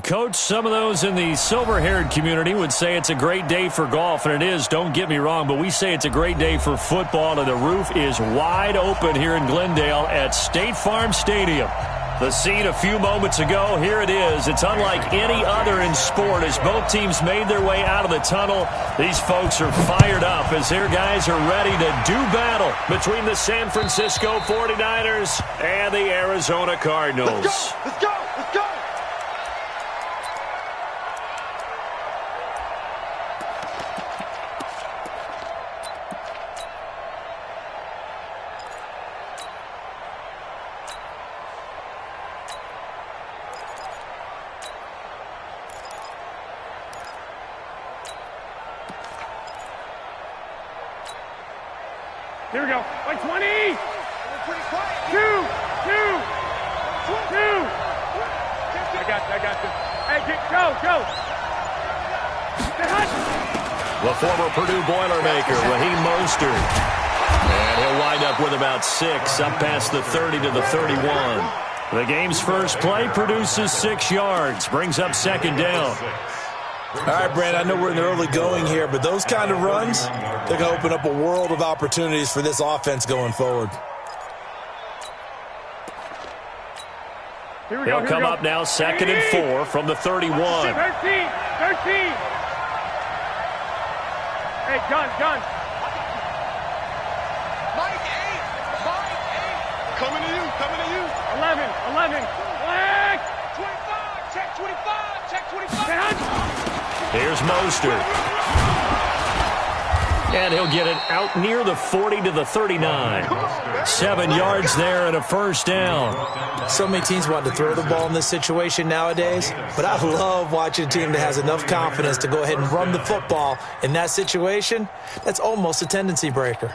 Coach, some of those in the silver-haired community would say it's a great day for golf, and it is, don't get me wrong, but we say it's a great day for football, and the roof is wide open here in Glendale at State Farm Stadium. The scene a few moments ago, here it is. It's unlike any other in sport as both teams made their way out of the tunnel. These folks are fired up as their guys are ready to do battle between the San Francisco 49ers and the Arizona Cardinals. Let's go! Let's go! Let's go! Here we go. Like 20. We're pretty quiet. Two. I got this. Hey, go. The former Purdue Boilermaker, Raheem Mostert. And he'll wind up with about 6, up past the 30 to the 31. The game's first play produces 6 yards, brings up second down. All right, Brand, I know we're in the early going here, but those kind of runs, they're going to open up a world of opportunities for this offense going forward. He'll come up now, 2nd and 4 from the 31. 13. Hey, gun. Mike 8. Coming to you. 11. Black. 25. Check 25. Here's Mostert. And he'll get it out near the 40 to the 39. 7 yards there and a first down. So many teams want to throw the ball in this situation nowadays, but I love watching a team that has enough confidence to go ahead and run the football in that situation. That's almost a tendency breaker.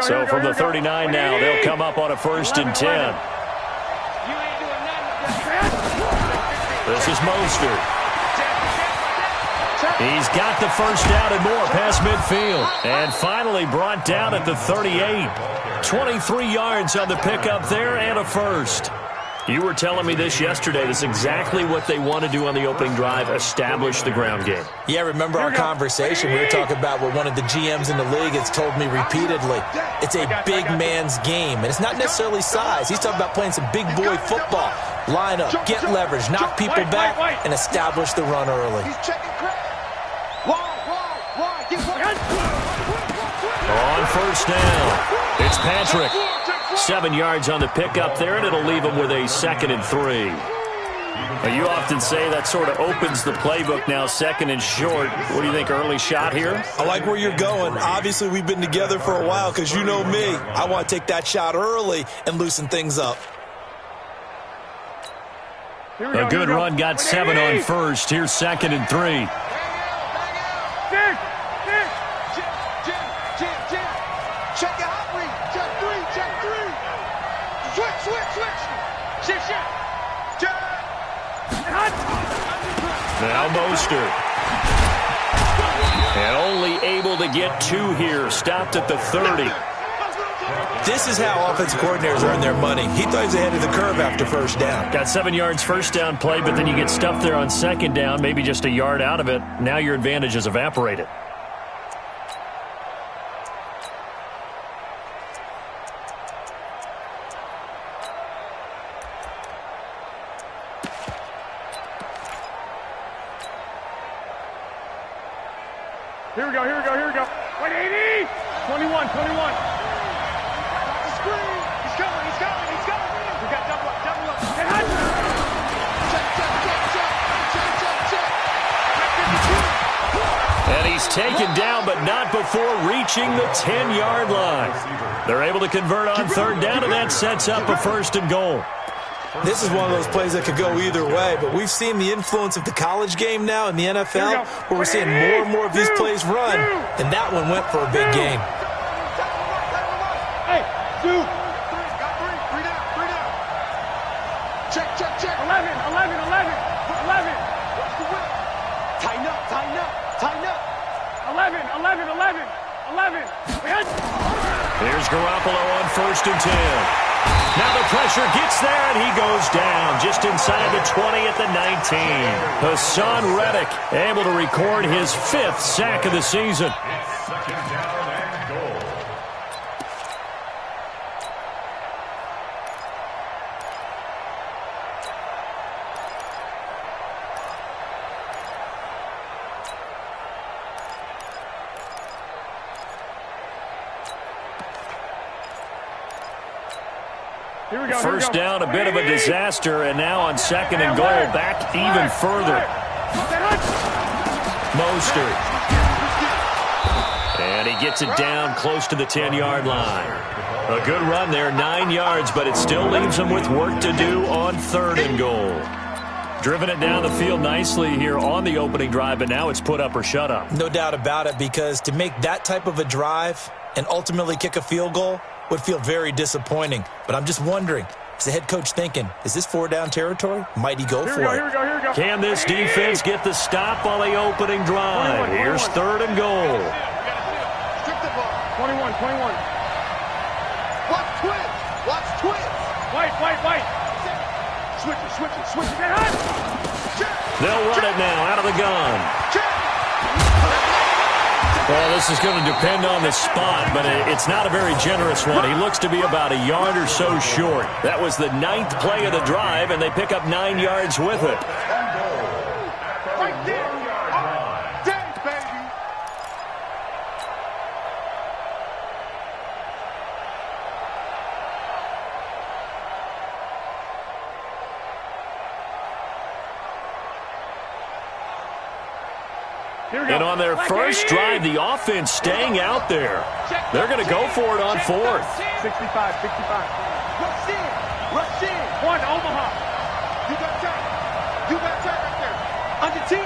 So from the 39 now, they'll come up on a 1st and 10. This is Mostert. He's got the first down and more past midfield. And finally brought down at the 38. 23 yards on the pickup there and a first. You were telling me this yesterday. That's exactly what they want to do on the opening drive, establish the ground game. Yeah, remember our conversation? We were talking about what one of the GMs in the league has told me repeatedly. It's a big man's game, and it's not necessarily size. He's talking about playing some big boy football. Line up, get leverage, knock people back, and establish the run early. On first down, it's Patrick. 7 yards on the pickup there, and it'll leave him with a 2nd and 3. Well, you often say that sort of opens the playbook now, 2nd and short. What do you think, early shot here? I like where you're going. Obviously, we've been together for a while because you know me. I want to take that shot early and loosen things up. A good run got 7 on first. Here's 2nd and 3. Now Mostert. And only able to get 2 here. Stopped at the 30. This is how offensive coordinators earn their money. He thought he was ahead of the curve after first down. Got 7 yards first down play, but then you get stuffed there on second down, maybe just a yard out of it. Now your advantage is evaporated. Here we go. 180. 21. He's coming. We got double up. And he's taken down, but not before reaching the 10-yard line. They're able to convert on 3rd down, and that sets up a 1st and goal. This is one of those plays that could go either way, but we've seen the influence of the college game now in the NFL, where we're seeing more and more of these plays run, and that one went for a big gain. Hey, 2. Got 3 down. Check. 11. Tighten up. 11. Here's Garoppolo on 1st and 10. Now the pressure gets there, and he goes down just inside the 20 at the 19. Hassan Reddick able to record his 5th sack of the season. First down, a bit of a disaster, and now on 2nd and goal, back even further. Mostert. And he gets it down close to the 10-yard line. A good run there, 9 yards, but it still leaves him with work to do on 3rd and goal. Driven it down the field nicely here on the opening drive, but now it's put up or shut up. No doubt about it, because to make that type of a drive and ultimately kick a field goal would feel very disappointing. But I'm just wondering, is the head coach thinking, is this 4-down territory? Might he go for it? Here we go. Can this defense get the stop on the opening drive? Here's 3rd and goal. 21. Watch twins. White. Switch it. Get hot. They'll run it now out of the gun. Well, this is going to depend on the spot, but it's not a very generous one. He looks to be about a yard or so short. That was the 9th play of the drive, and they pick up 9 yards with it. Right there. Dang, baby. And on their first drive, the offense staying out there. They're going to go for it on 4th. 65. Rush in. One, Omaha. You got time right there. Under 10.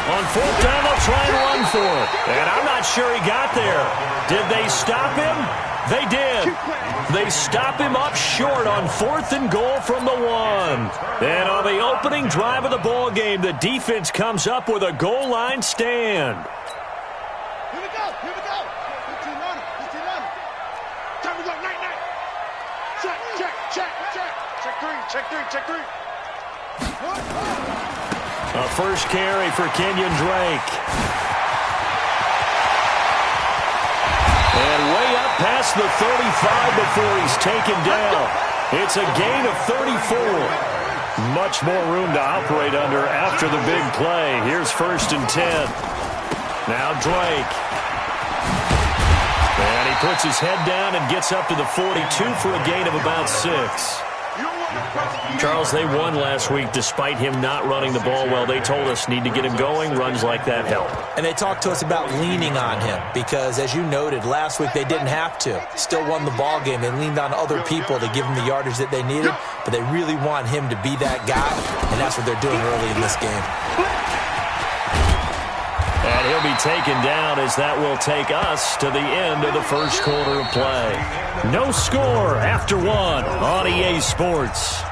On 4th down, they'll try and run for it. And I'm not sure he got there. Did they stop him? They did. They stop him up short on 4th and goal from the 1. And on the opening drive of the ball game, the defense comes up with a goal line stand. Here we go. 15 on it. Time to go. Night. Check three. A first carry for Kenyon Drake. And way up past the 35 before he's taken down. It's a gain of 34. Much more room to operate under after the big play. Here's 1st and 10. Now Drake. And he puts his head down and gets up to the 42 for a gain of about 6. Charles, they won last week despite him not running the ball well. They told us need to get him going. Runs like that help. And they talked to us about leaning on him because, as you noted, last week they didn't have to. Still won the ball game. They leaned on other people to give him the yardage that they needed, but they really want him to be that guy, and that's what they're doing early in this game. And he'll be taken down as that will take us to the end of the first quarter of play. No score after 1 on EA Sports.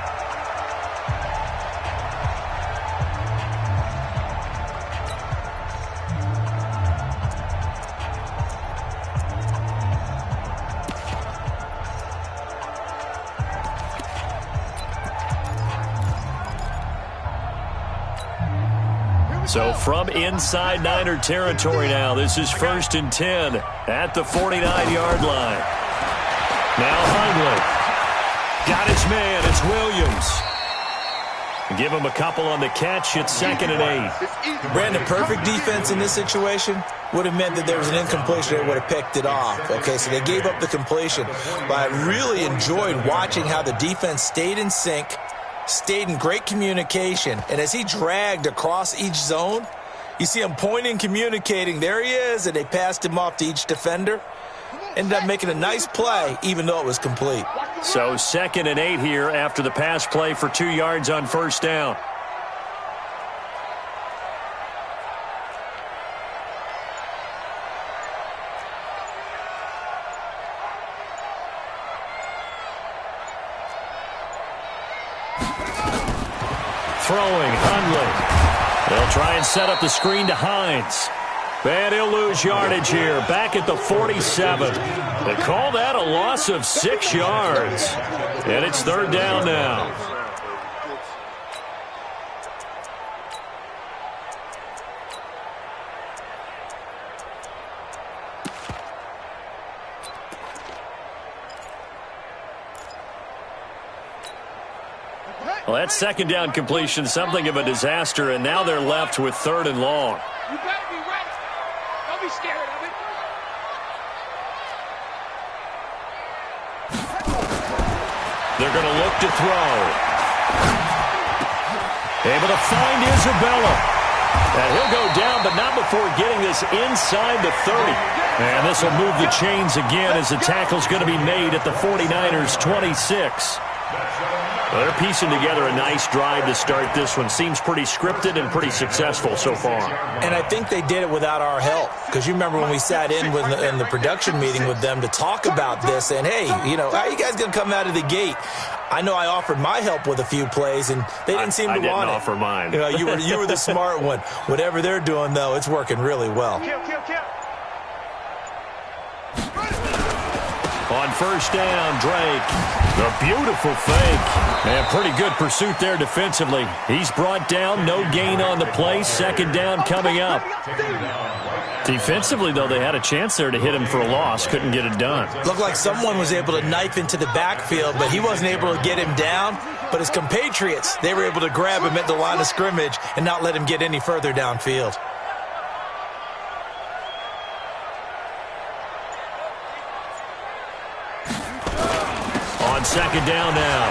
So from inside Niner territory now, this is 1st and 10 at the 49-yard line. Now Hundley. Got his man. It's Williams. Give him a couple on the catch. It's 2nd and 8. Brandon, perfect defense in this situation would have meant that there was an incompletion that would have picked it off. Okay, so they gave up the completion. But I really enjoyed watching how the defense stayed in sync, stayed in great communication, and as he dragged across each zone, you see him pointing, communicating. There he is, and they passed him off to each defender. Ended up making a nice play, even though it was complete. So 2nd and 8 here after the pass play for 2 yards on 1st down. Throwing, Hundley. They'll try and set up the screen to Hines. And he'll lose yardage here, back at the 47. They call that a loss of 6 yards. And it's third down now. Well, that second down completion, something of a disaster, and now they're left with third and long. You better be ready. Don't be scared of it. They're going to look to throw. Able to find Isabella. And he'll go down, but not before getting this inside the 30. And this will move the chains again as the tackle's going to be made at the 49ers' 26. Well, they're piecing together a nice drive to start this one. Seems pretty scripted and pretty successful so far. And I think they did it without our help. Because you remember when we sat in the production meeting with them to talk about this. And, hey, you know, how are you guys going to come out of the gate? I know I offered my help with a few plays, and they didn't seem to want it. I didn't offer mine. You know, you were the smart one. Whatever they're doing, though, it's working really well. Kill. On first down, Drake. The beautiful fake. And pretty good pursuit there defensively. He's brought down, no gain on the play. Second down coming up. Defensively, though, they had a chance there to hit him for a loss. Couldn't get it done. Looked like someone was able to knife into the backfield, but he wasn't able to get him down. But his compatriots, they were able to grab him at the line of scrimmage and not let him get any further downfield. On second down now,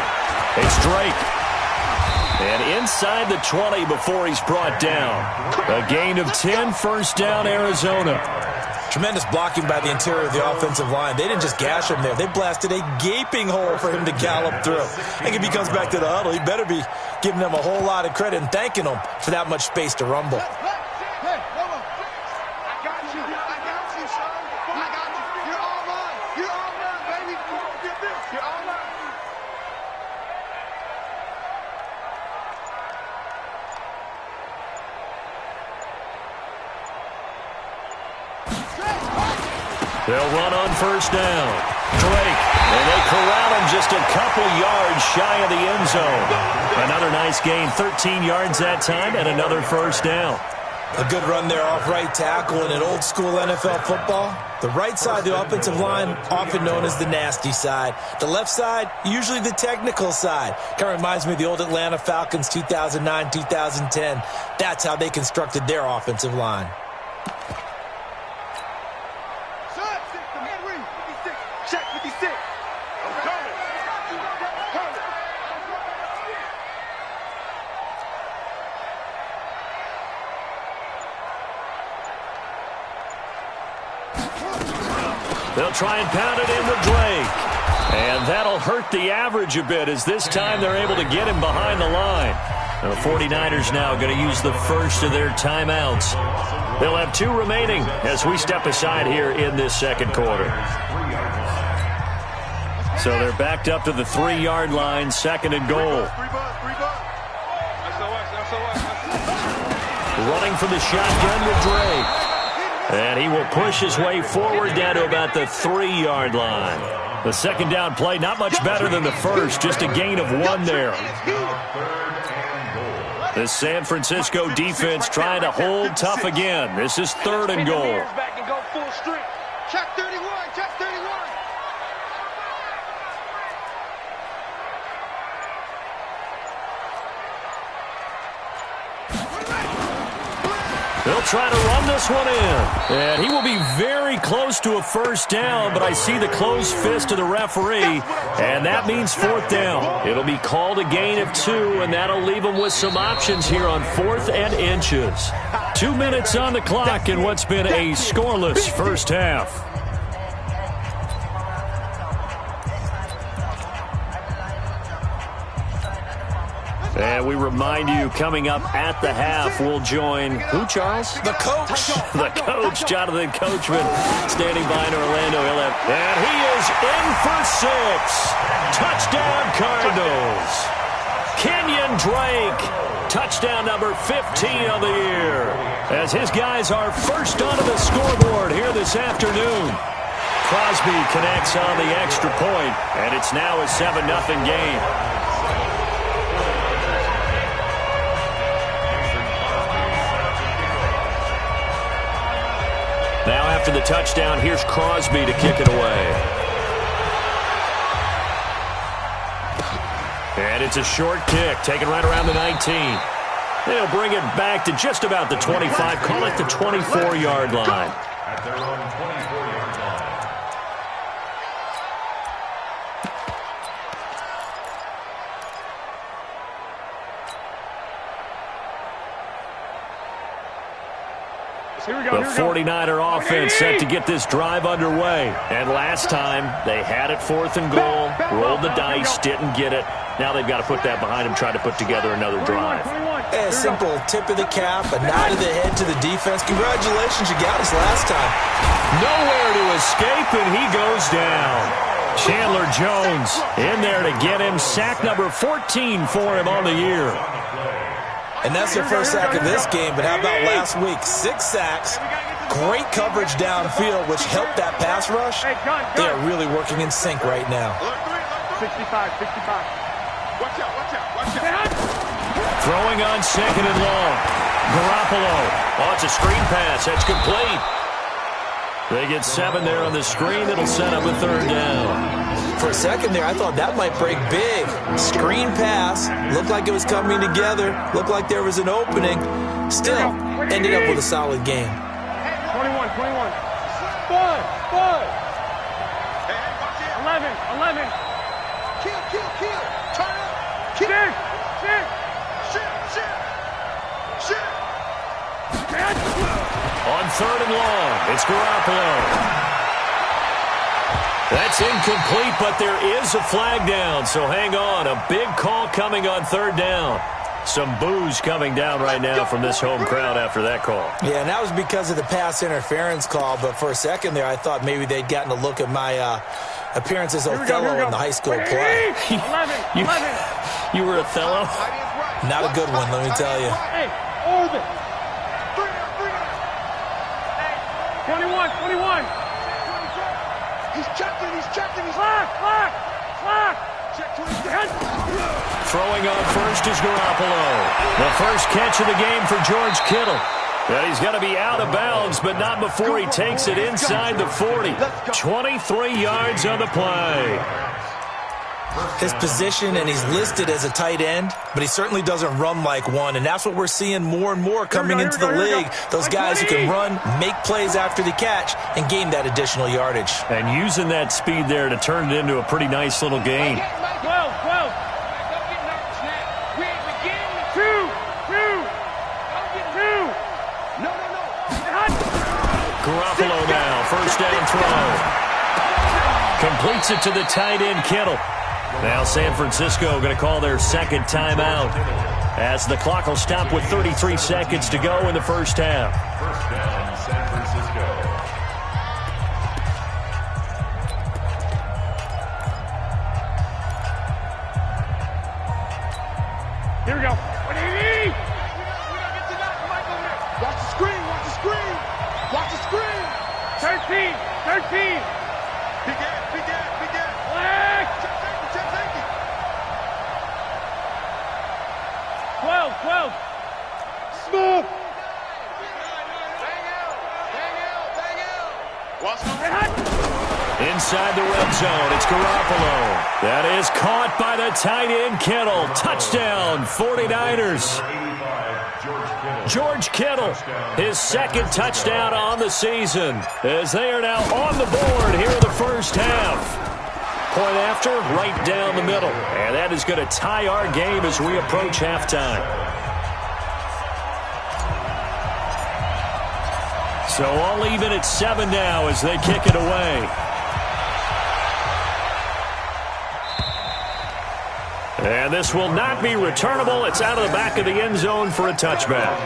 it's Drake. And inside the 20 before he's brought down. A gain of 10, first down, Arizona. Tremendous blocking by the interior of the offensive line. They didn't just gash him there. They blasted a gaping hole for him to gallop through. I think if he comes back to the huddle, he better be giving them a whole lot of credit and thanking them for that much space to rumble. They'll run on first down. Drake, and they corral him just a couple yards shy of the end zone. Another nice gain, 13 yards that time, and another first down. A good run there off right tackle in an old-school NFL football. The right side of the offensive line, often known as the nasty side. The left side, usually the technical side. Kind of reminds me of the old Atlanta Falcons 2009, 2010. That's how they constructed their offensive line. They'll try and pound it in with Drake. And that'll hurt the average a bit as this time they're able to get him behind the line. The 49ers now going to use the first of their timeouts. They'll have 2 remaining as we step aside here in this second quarter. So they're backed up to the 3-yard line, second and goal. Running for the shotgun with Drake. And he will push his way forward down to about the 3-yard line. The second down play, not much better than the first, just a gain of 1 there. The San Francisco defense trying to hold tough again. This is third and goal. Check 31, check 31. They'll try to run this one in. And he will be very close to a first down, but I see the closed fist of the referee, and that means fourth down. It'll be called a gain of 2, and that'll leave them with some options here on 4th and inches. 2 minutes on the clock in what's been a scoreless first half. And we remind you, coming up at the half, we'll join who, Charles? The coach. The coach, Jonathan Coachman, standing by in Orlando. And he is in for 6. Touchdown, Cardinals. Kenyon Drake. Touchdown number 15 on the year. As his guys are first onto the scoreboard here this afternoon. Crosby connects on the extra point, and it's now a 7-0 game. Now after the touchdown, here's Crosby to kick it away. And it's a short kick, taken right around the 19. They'll bring it back to just about the 25, call it the 24-yard line. At their own 24-yard line. The 49er offense set to get this drive underway. And last time, they had it 4th and goal, rolled the dice, didn't get it. Now they've got to put that behind them, try to put together another drive. A simple tip of the cap, a nod of the head to the defense. Congratulations, you got us last time. Nowhere to escape, and he goes down. Chandler Jones in there to get him. Sack number 14 for him on the year. And that's their first sack of this game, but how about last week? 6 sacks, great coverage downfield, which helped that pass rush. They are really working in sync right now. 65. Watch out, watch out, watch out. Throwing on 2nd and long. Garoppolo. Oh, it's a screen pass. That's complete. They get 7 there on the screen. It'll set up a 3rd down. For a second there, I thought that might break big. Screen pass. Looked like it was coming together. Looked like there was an opening. Still, ended up with a solid game. 21. Bud. 11. Kill. Turn up. Kill. Shit. On 3rd and long, it's Garoppolo. That's incomplete, but there is a flag down, so hang on. A big call coming on 3rd down. Some boos coming down right now from this home crowd after that call. Yeah, and that was because of the pass interference call, but for a second there, I thought maybe they'd gotten a look at my appearance as Othello in the high school play. 11. You were Othello? Not a good one, let me tell you. Hey, Orvin. 21. He's checking. Clock. Check 20. Throwing on first is Garoppolo. The first catch of the game for George Kittle. And he's got to be out of bounds, but not before he takes it inside the 40. 23 yards on the play. His position, and he's listed as a tight end, but he certainly doesn't run like one, and that's what we're seeing more and more coming into the league. Those guys who can run, make plays after the catch, and gain that additional yardage. And using that speed there to turn it into a pretty nice little game. 12. Don't get nervous now. We ain't beginning. 2. Don't get nervous. No. Garoppolo now, first down throw. Completes it to the tight end, Kittle. Now San Francisco going to call their second timeout as the clock will stop with 33 seconds to go in the first half. First down, San Francisco. Here we go. What do you need? Watch the screen. 13. Big ass. Black. Check safety. 12. Smooth. Inside the red zone, it's Garoppolo. That is caught by the tight end, Kittle. Touchdown, 49ers. George Kittle, his second touchdown on the season, as they are now on the board here in the first half. Point after, right down the middle. And that is going to tie our game as we approach halftime. So all even at 7 now as they kick it away. And this will not be returnable. It's out of the back of the end zone for a touchback.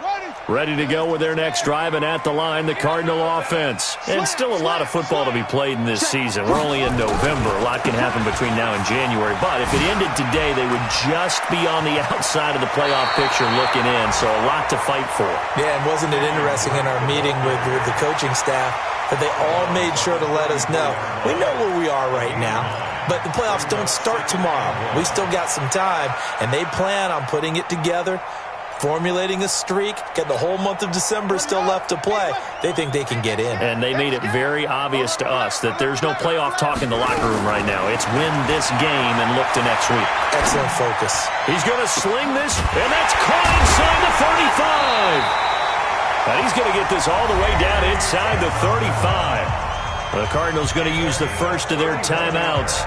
Run Ready to go with their next drive, and at the line, the Cardinal offense. And still a lot of football to be played in this season. We're only in November. A lot can happen between now and January. But if it ended today, they would just be on the outside of the playoff picture looking in. So a lot to fight for. Yeah, and wasn't it interesting in our meeting with the coaching staff that they all made sure to let us know, we know where we are right now, but the playoffs don't start tomorrow. We still got some time, and they plan on putting it together, formulating a streak, got the whole month of December still left to play. They think they can get in. And they made it very obvious to us that there's no playoff talk in the locker room right now. It's win this game and look to next week. Excellent focus. He's going to sling this, and that's caught inside the 35. And he's going to get this all the way down inside the 35. The Cardinals going to use the first of their timeouts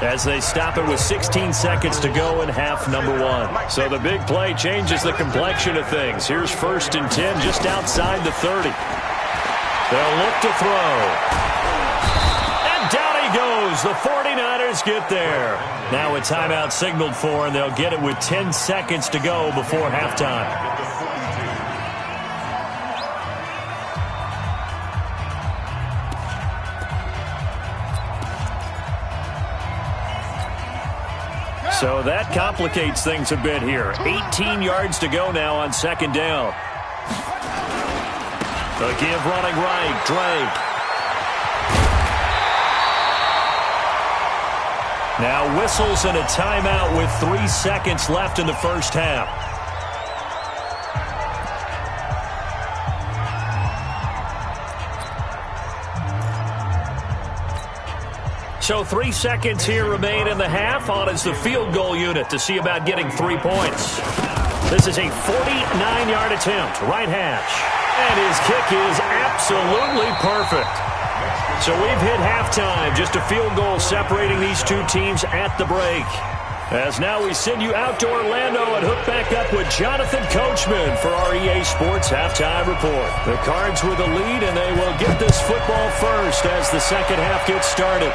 as they stop it with 16 seconds to go in half number one. So the big play changes the complexion of things. Here's 1st and 10 just outside the 30. They'll look to throw. And down he goes. The 49ers get there. Now a timeout signaled for, and they'll get it with 10 seconds to go before halftime. So that complicates things a bit here. 18 yards to go now on 2nd down. The give running right, Drake. Now whistles and a timeout with 3 seconds left in the first half. So 3 seconds here remain in the half. On is the field goal unit to see about getting 3 points. This is a 49-yard attempt, right hash. And his kick is absolutely perfect. So we've hit halftime, just a field goal separating these two teams at the break. As now we send you out to Orlando and hook back up with Jonathan Coachman for our EA Sports Halftime Report. The Cards with the lead, and they will get this football first as the second half gets started.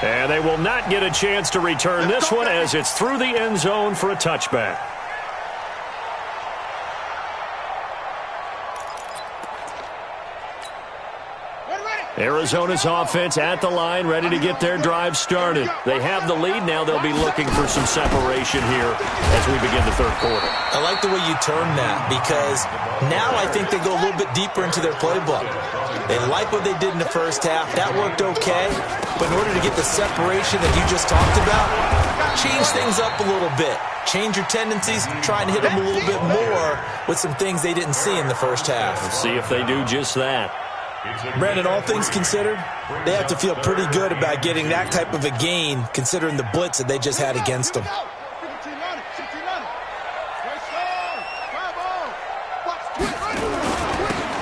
And they will not get a chance to return this one as it's through the end zone for a touchback. Arizona's offense at the line, ready to get their drive started. They have the lead. Now they'll be looking for some separation here as we begin the third quarter. I like the way you turn that, because now I think they go a little bit deeper into their playbook. They like what they did in the first half. That worked okay. But in order to get the separation that you just talked about, change things up a little bit. Change your tendencies, try and hit them a little bit more with some things they didn't see in the first half. Let's see if they do just that. Brandon, all things considered, they have to feel pretty good about getting that type of a gain, considering the blitz that they just had against them.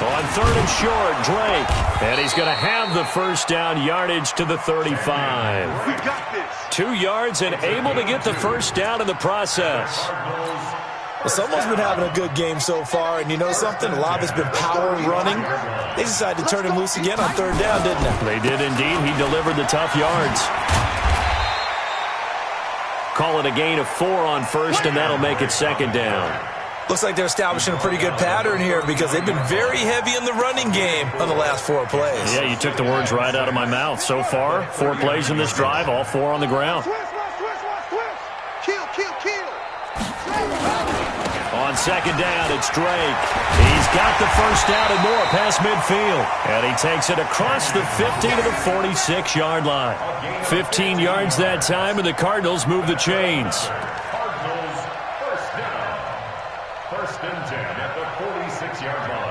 On 3rd and short, Drake. And he's going to have the first down yardage to the 35. 2 yards and able to get the first down in the process. Well, someone's been having a good game so far, and you know something? A lot of it's been power running. They decided to turn him loose again on 3rd down, didn't they? They did indeed. He delivered the tough yards. Call it a gain of 4 on 1st, and that'll make it 2nd down. Looks like they're establishing a pretty good pattern here, because they've been very heavy in the running game on the last 4 plays. Yeah, you took the words right out of my mouth. So far, 4 plays in this drive, all 4 on the ground. On 2nd down, it's Drake. He's got the first down and more past midfield. And he takes it across the 50 to the 46-yard line. 15 yards that time, and the Cardinals move the chains. Cardinals first down. 1st and 10 at the 46-yard line.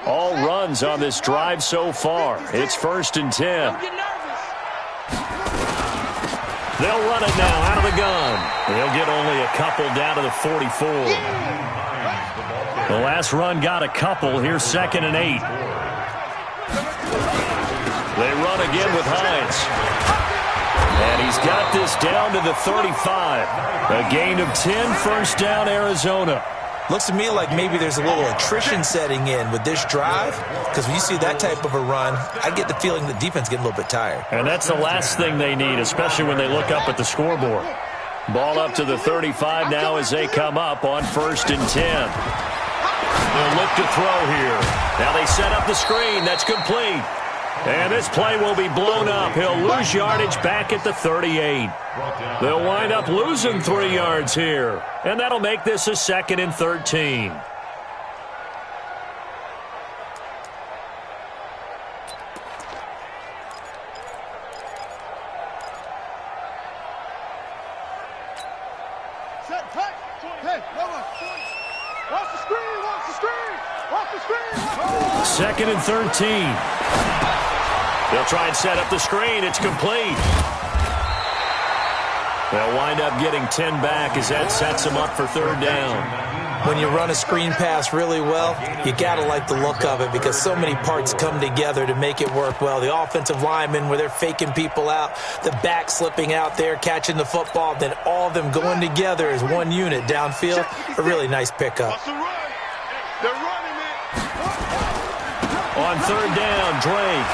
All runs on this drive so far. It's 1st and 10. They'll run it now out of the gun. They'll get only a couple down to the 44. The last run got a couple. Here's 2nd and 8. They run again with Hines. And he's got this down to the 35. A gain of 10, first down, Arizona. Looks to me like maybe there's a little attrition setting in with this drive, because when you see that type of a run, I get the feeling the defense getting a little bit tired. And that's the last thing they need, especially when they look up at the scoreboard. Ball up to the 35 now as they come up on 1st and 10. They'll look to throw here. Now they set up the screen. That's complete. And this play will be blown up. He'll lose yardage back at the 38. They'll wind up losing 3 yards here. And that'll make this a 2nd and 13. Hey, watch the screen, watch the screen, watch the screen. 2nd and 13. They'll try and set up the screen. It's complete. They'll wind up getting 10 back as that sets them up for 3rd down. When you run a screen pass really well, you got to like the look of it because so many parts come together to make it work well. The offensive linemen where they're faking people out, the back slipping out there, catching the football, then all of them going together as one unit downfield. A really nice pickup. They're running it. On 3rd down, Drake.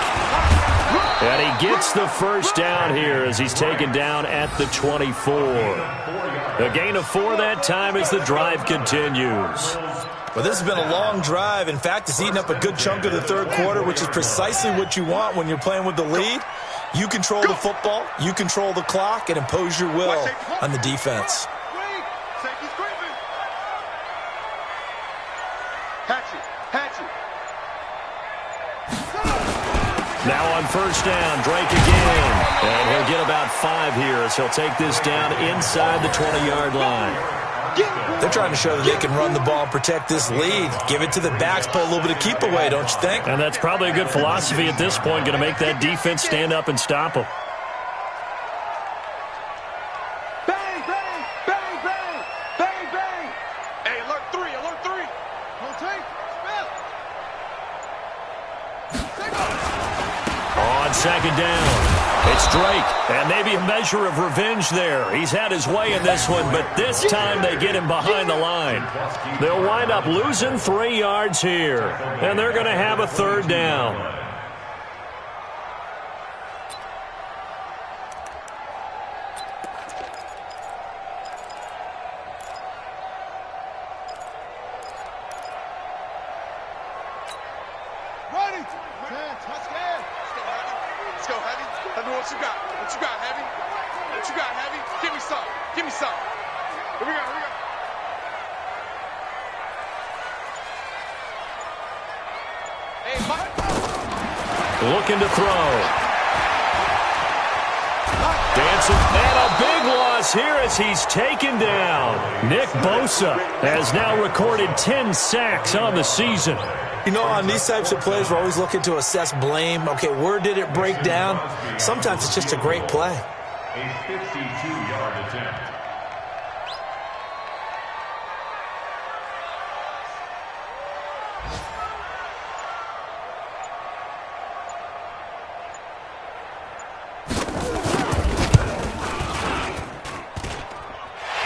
And he gets the 1st down here as he's taken down at the 24. A gain of 4 that time as the drive continues. Well, this has been a long drive. In fact, it's eaten up a good chunk of the 3rd quarter, which is precisely what you want when you're playing with the lead. You control the football, you control the clock, and impose your will on the defense. Now on 1st down, Drake again. And he'll get about 5 here as he'll take this down inside the 20-yard line. They're trying to show that they can run the ball and protect this lead. Give it to the backs, play a little bit of keep away, don't you think? And that's probably a good philosophy at this point, going to make that defense stand up and stop them. Bang, bang, bang, bang, bang, bang. Hey, alert 3, alert 3. Don't take, On 2nd down, it's Drake, and maybe a measure of revenge there. He's had his way in this one, but this time they get him behind the line. They'll wind up losing 3 yards here, and they're going to have a 3rd down. What you got? What you got, Heavy? What you got, Heavy? Give me some. Give me some. Here we go, here we go. Hey, Mike. Looking to throw. Dancing, and a big loss here as he's taken down. Nick Bosa has now recorded 10 sacks on the season. You know, on these types of plays, we're always looking to assess blame. Okay, where did it break down? Sometimes it's just a great play. A 52-yard attempt.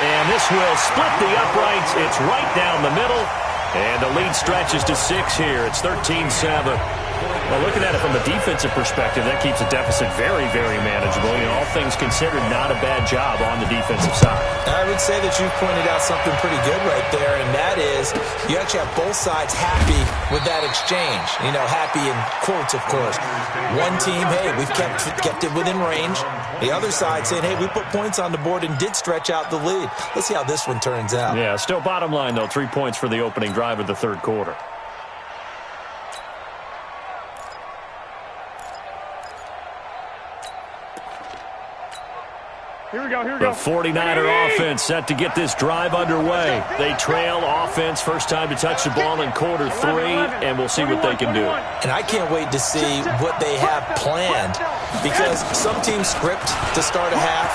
And this will split the uprights. It's right down the middle. And the lead stretches to 6 here. It's 13-7. Well, looking at it from a defensive perspective, that keeps the deficit very, very manageable. You know, all things considered, not a bad job on the defensive side. I would say that you've pointed out something pretty good right there, and that is you actually have both sides happy with that exchange. You know, happy in quotes, of course. One team, hey, we've kept it within range. The other side saying, hey, we put points on the board and did stretch out the lead. Let's see how this one turns out. Yeah, still bottom line, though, 3 points for the opening drive of the 3rd quarter. Here we go, here we go. The 49er offense set to get this drive underway. They trail offense first time to touch the ball in quarter 3, and we'll see what they can do. And I can't wait to see what they have planned because some teams script to start a half.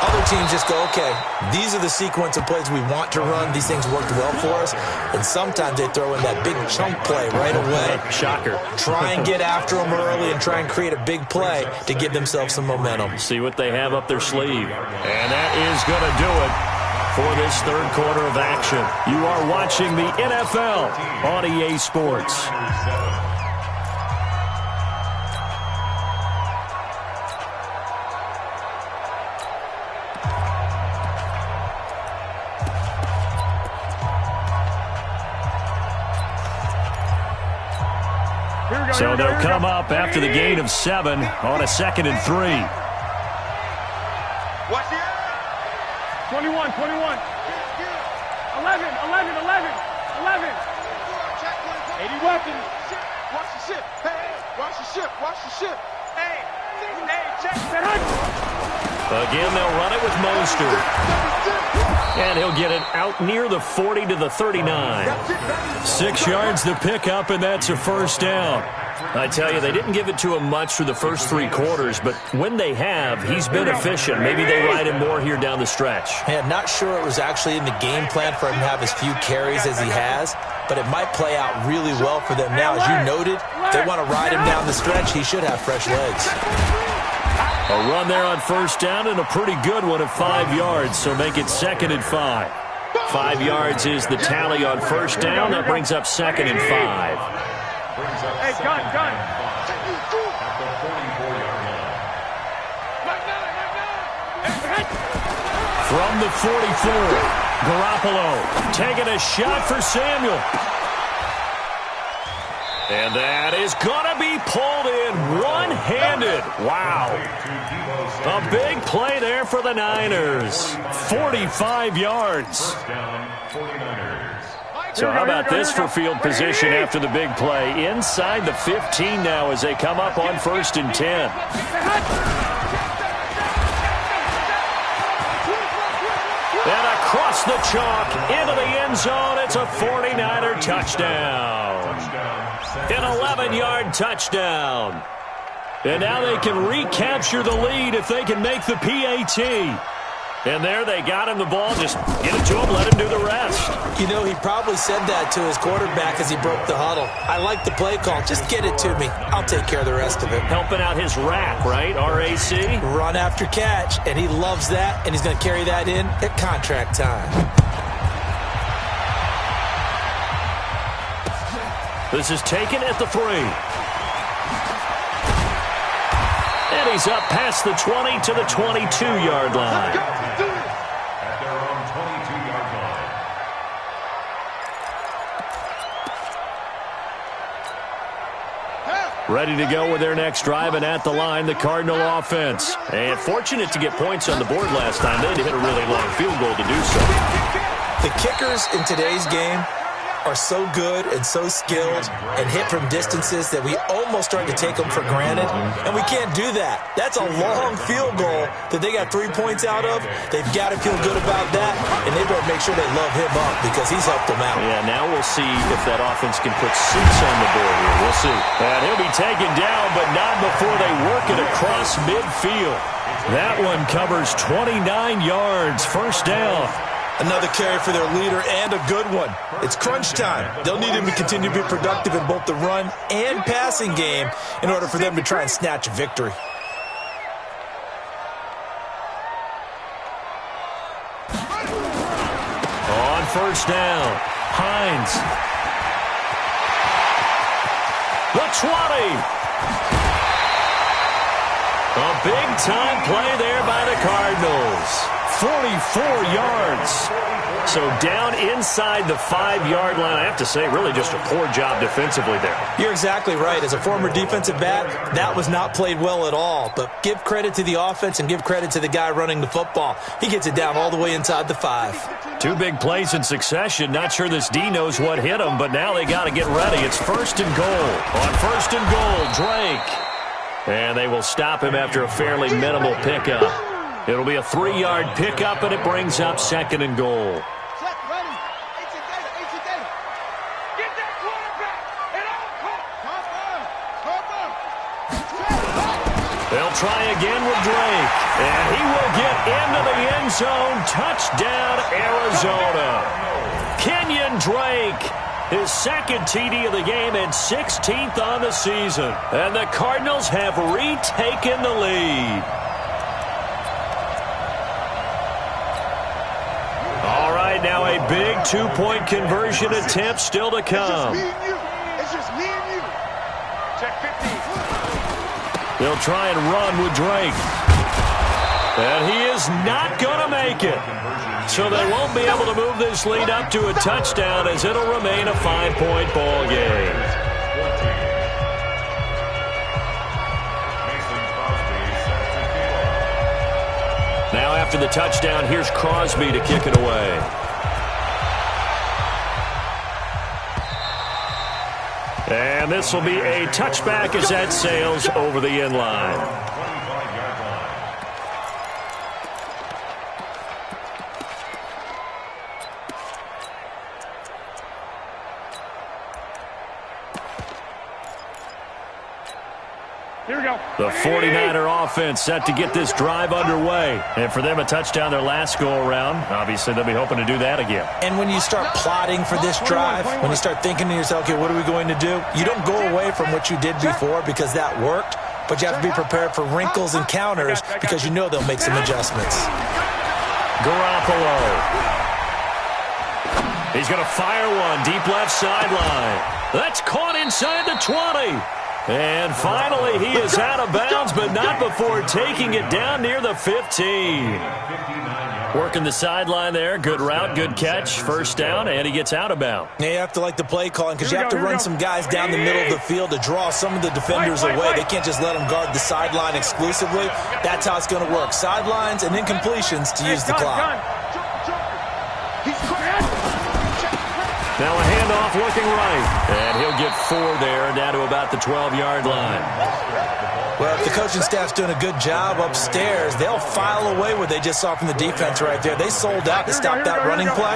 Other teams just go, okay, these are the sequence of plays we want to run. These things worked well for us. And sometimes they throw in that big chunk play right away. Shocker. Try and get after them early and try and create a big play to give themselves some momentum. See what they have up their sleeve. And that is going to do it for this third quarter of action. You are watching the NFL on EA Sports. So they'll come up after the gain of 7 on a 2nd and 3. Watch it. 21, 21. 11, 11, 11, 11. 80 weapons. Watch the ship. Hey, watch the ship. Watch the ship. Hey, check. Again, they'll run it with Mostert. And he'll get it out near the 40 to the 39. 6 yards to pick up, and that's a first down. I tell you, they didn't give it to him much through the first 3 quarters, but when they have, he's been efficient. Maybe they ride him more here down the stretch. Man, not sure it was actually in the game plan for him to have as few carries as he has, but it might play out really well for them now. As you noted, if they want to ride him down the stretch, he should have fresh legs. A run there on first down and a pretty good one at 5 yards, so make it 2nd and 5. 5 yards is the tally on first down. That brings up 2nd and 5. Hey, gun. At the 44-yard line. From the 44, Garoppolo taking a shot for Samuel. And that is going to be pulled in one-handed. Wow. A big play there for the Niners. 45 yards. First down, 49ers. So how about this for field position after the big play? Inside the 15 now as they come up on 1st and 10. And across the chalk into the end zone. It's a 49er touchdown. An 11-yard touchdown. And now they can recapture the lead if they can make the PAT. And there they got him the ball. Just get it to him, let him do the rest. You know, he probably said that to his quarterback as he broke the huddle. I like the play call. Just get it to me. I'll take care of the rest of it. Helping out his rack, right? RAC? Run after catch, and he loves that, and he's going to carry that in at contract time. This is taken at the 3. And he's up past the 20 to the 22-yard line. At their own 22-yard line. Ready to go with their next drive, and at the line, the Cardinal offense. And fortunate to get points on the board last time. They had to hit a really long field goal to do so. The kickers in today's game are so good and so skilled and hit from distances that we almost start to take them for granted, and we can't do that. That's a long field goal that they got 3 points out of. They've got to feel good about that, and they better make sure they love him up because he's helped them out. Yeah, now we'll see if that offense can put 6 on the board here. We'll see. And he'll be taken down, but not before they work it across midfield. That one covers 29 yards. First down. Another carry for their leader and a good one. It's crunch time. They'll need him to continue to be productive in both the run and passing game in order for them to try and snatch a victory. On first down, Hines. The 20. A big-time play there by the Cardinals. 44 yards. So down inside the 5-yard line. I have to say, really just a poor job defensively there. You're exactly right. As a former defensive back, that was not played well at all. But give credit to the offense and give credit to the guy running the football. He gets it down all the way inside the 5. 2 big plays in succession. Not sure this D knows what hit him, but now they got to get ready. It's 1st and goal. On 1st and goal, Drake. And they will stop him after a fairly minimal pickup. It'll be a 3-yard pickup, and it brings up 2nd and goal. They'll try again with Drake, and he will get into the end zone. Touchdown, Arizona. Kenyon Drake, his 2nd TD of the game and 16th on the season. And the Cardinals have retaken the lead. two-point conversion attempt still to come. It's just me and you. Check 15. They'll try and run with Drake. And he is not going to make it. So they won't be able to move this lead up to a touchdown as it'll remain a 5-point ball game. Now after the touchdown, here's Crosby to kick it away. And this will be a touchback as that sails over the end line. Here we go. The 49er offense set to get this drive underway. And for them, a touchdown their last go-around. Obviously, they'll be hoping to do that again. And when you start plotting for this drive, when you start thinking to yourself, okay, what are we going to do? You don't go away from what you did before because that worked, but you have to be prepared for wrinkles and counters because you know they'll make some adjustments. Garoppolo. He's going to fire one deep left sideline. That's caught inside the 20. And finally, he is out of bounds, but not before taking it down near the 15. Working the sideline there. Good route, good catch. First down, and he gets out of bounds. Yeah, you have to like the play calling because you have to run some guys down the middle of the field to draw some of the defenders away. They can't just let them guard the sideline exclusively. That's how it's going to work. Sidelines and incompletions to use the clock. Now a handoff looking right. And he'll get 4 there, down to about the 12-yard line. Well, if the coaching staff's doing a good job upstairs, they'll file away what they just saw from the defense right there. They sold out to stop that running play.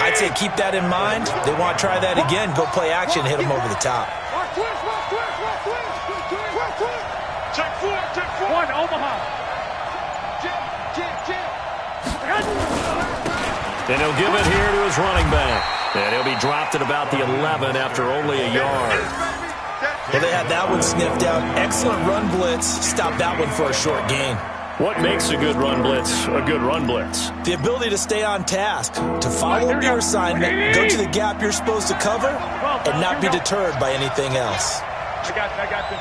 I'd say keep that in mind. They want to try that again. Go play action, hit them over the top. Check 4, check 4. One, Omaha. And he'll give it here to his running back. And he'll be dropped at about the 11 after only a yard. Well, they had that one sniffed out. Excellent run blitz. Stop that one for a short gain. What makes a good run blitz a good run blitz? The ability to stay on task, to follow up your assignment, go to the gap you're supposed to cover, and not be deterred by anything else. I got you.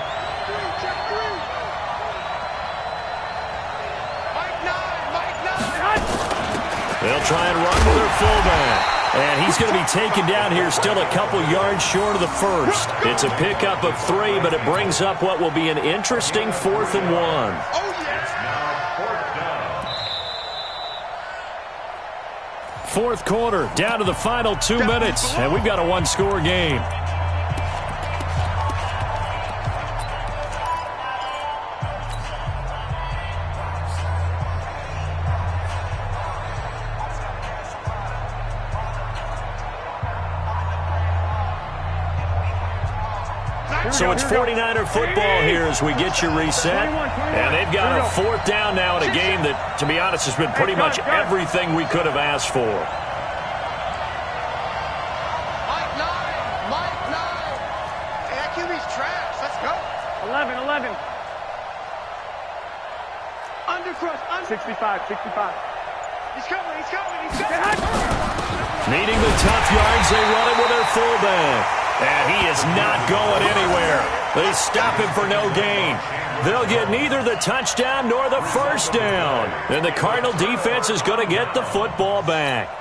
They'll try and run with their fullback. And he's going to be taken down here still a couple yards short of the first. It's a pickup of 3, but it brings up what will be an interesting 4th and 1. Fourth quarter, down to the final 2 minutes, and we've got a one-score game. So it's 49er football here as we get you reset. And they've got a 4th down now in a game that, to be honest, has been pretty much everything we could have asked for. Mike 9. Hey, that QB's trash. Let's go. 11. Undercrush. 65. He's coming. Needing the tough yards, they run it with their fullback. And he is not going anywhere. They stop him for no gain. They'll get neither the touchdown nor the first down. And the Cardinal defense is going to get the football back.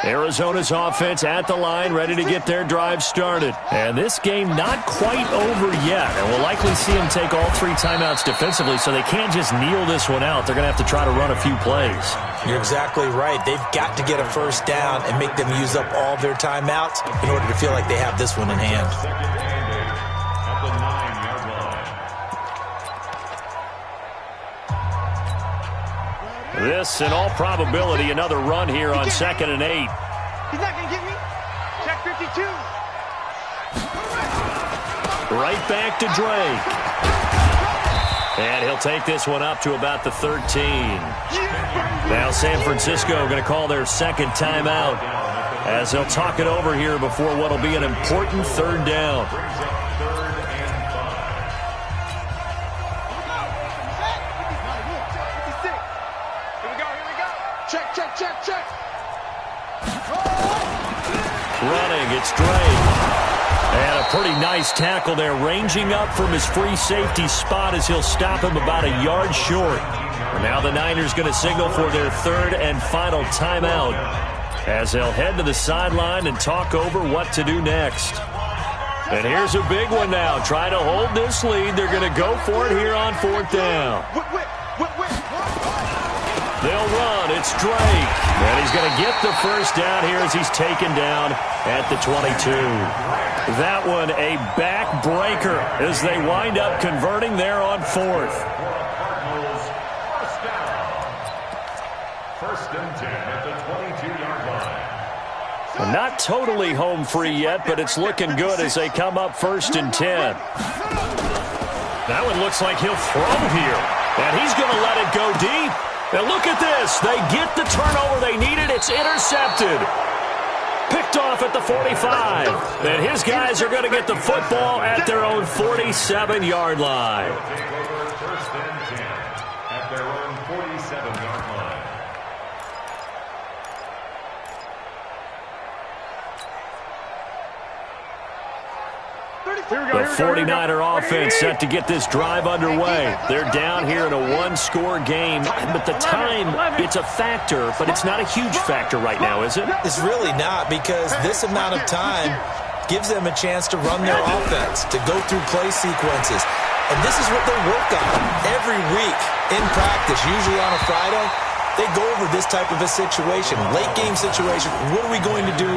Arizona's offense at the line, ready to get their drive started. And this game not quite over yet. And we'll likely see them take all 3 timeouts defensively, so they can't just kneel this one out. They're going to have to try to run a few plays. You're exactly right. They've got to get a first down and make them use up all their timeouts in order to feel like they have this one in hand. At the 9-yard line. This, in all probability, another run here on 2nd and 8. He's not going to get me. Check 52. Right back to Drake. And he'll take this one up to about the 13. Now San Francisco going to call their 2nd timeout as they'll talk it over here before what will be an important 3rd down. Check. running. It's Drake. And a pretty nice tackle there, ranging up from his free safety spot as he'll stop him about a yard short. And now the Niners going to signal for their third and final timeout as they'll head to the sideline and talk over what to do next. And here's a big one now. Trying to hold this lead. They're going to go for it here on fourth down. They'll run. It's Drake. And he's going to get the first down here as he's taken down at the 22. That one a backbreaker as they wind up converting there on fourth. First and 10 at the 22-yard line. Well, not totally home free yet, but it's looking good as they come up first and 10. That one looks like he'll throw here. And he's going to let it go deep. And look at this. They get the turnover they needed. It's intercepted. Picked off at the 45. And his guys are going to get the football at their own 47-yard line. Take over first and 10 at their own 47-yard line. The 49er offense set to get this drive underway. They're down here in a one-score game, but the time, it's a factor, but it's not a huge factor right now, is it? It's really not, because this amount of time gives them a chance to run their offense, to go through play sequences. And this is what they work on every week in practice, usually on a Friday. They go over this type of a situation, late game situation. What are we going to do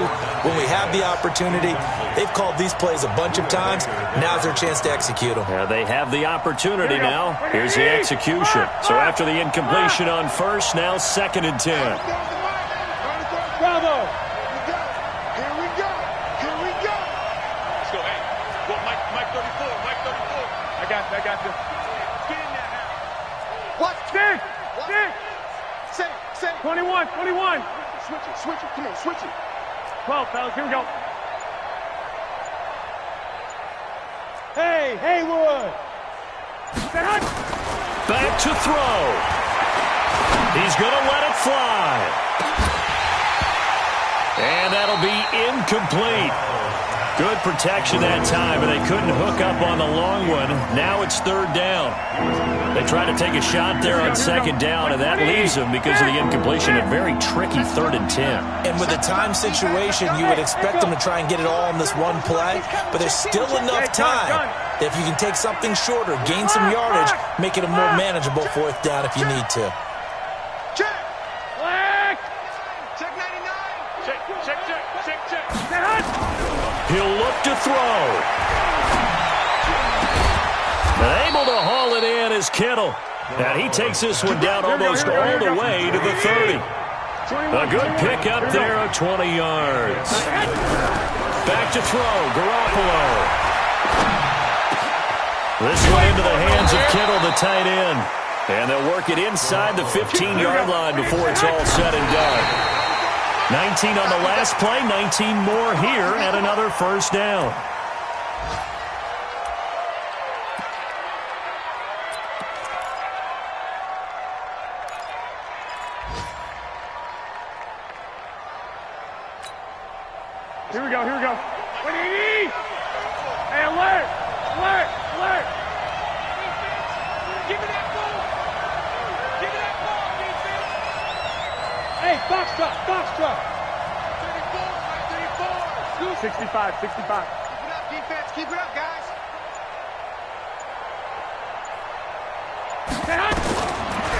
when we have the opportunity? They've called these plays a bunch of times. Now's their chance to execute them. Yeah, they have the opportunity now. Here's the execution. So after the incompletion on first, now second and 10. Bravo. Here we go. Let's go, hey. Well, Mike 34. I got you. Get in there now. What? Stick. 21. Switch it. Come on, switch it. 12, fellas. Here we go. Hey, Haywood. Back to throw. He's going to let it fly. And that'll be incomplete. Good protection that time, and they couldn't hook up on the long one. Now it's third down. They try to take a shot there on second down, and that leaves them, because of the incompletion, a very tricky third and 10. And with the time situation, you would expect them to try and get it all in this one play, but there's still enough time that if you can take something shorter, gain some yardage, make it a more manageable fourth down if you need to. Check. Check 99. Check. He'll look to throw. And able to haul it in is Kittle. And he takes this one down almost all the way to the 30. A good pick up there of 20 yards. Back to throw, Garoppolo. This one into the hands of Kittle, the tight end. And they'll work it inside the 15-yard line before it's all said and done. 19 on the last play, 19 more here at another first down. Here we go. Hey, alert. Give me that ball. Defense. Hey, box truck. 34. 65. Keep it up, defense. Keep it up, guys.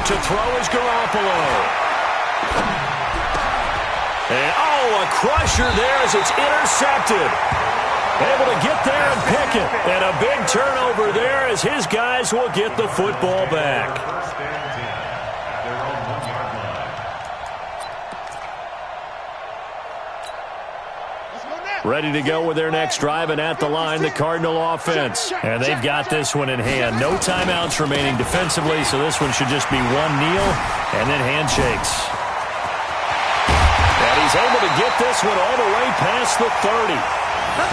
To throw is Garoppolo. And, a crusher there as it's intercepted. Able to get there and pick it. And a big turnover there as his guys will get the football back. First and 10 at their own 1-yard line. Ready to go with their next drive, and at the line, the Cardinal offense. And they've got this one in hand. No timeouts remaining defensively, so this one should just be one kneel and then handshakes. And he he's able to get this one all the way past the 30.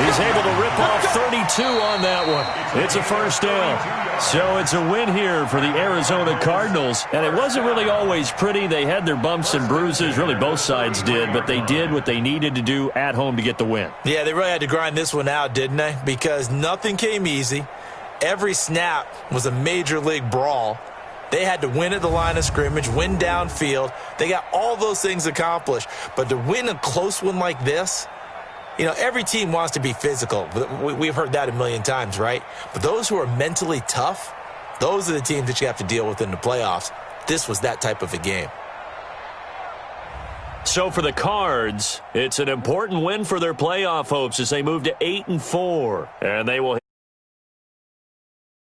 He's able to rip off 32 on that one. It's a first down. So it's a win here for the Arizona Cardinals. And it wasn't really always pretty. They had their bumps and bruises. Really, both sides did. But they did what they needed to do at home to get the win. Yeah, they really had to grind this one out, didn't they? Because nothing came easy. Every snap was a major league brawl. They had to win at the line of scrimmage, win downfield. They got all those things accomplished. But to win a close one like this, you know, every team wants to be physical. We've heard that a million times, right? But those who are mentally tough, those are the teams that you have to deal with in the playoffs. This was that type of a game. So for the Cards, it's an important win for their playoff hopes as they move to 8-4. And they will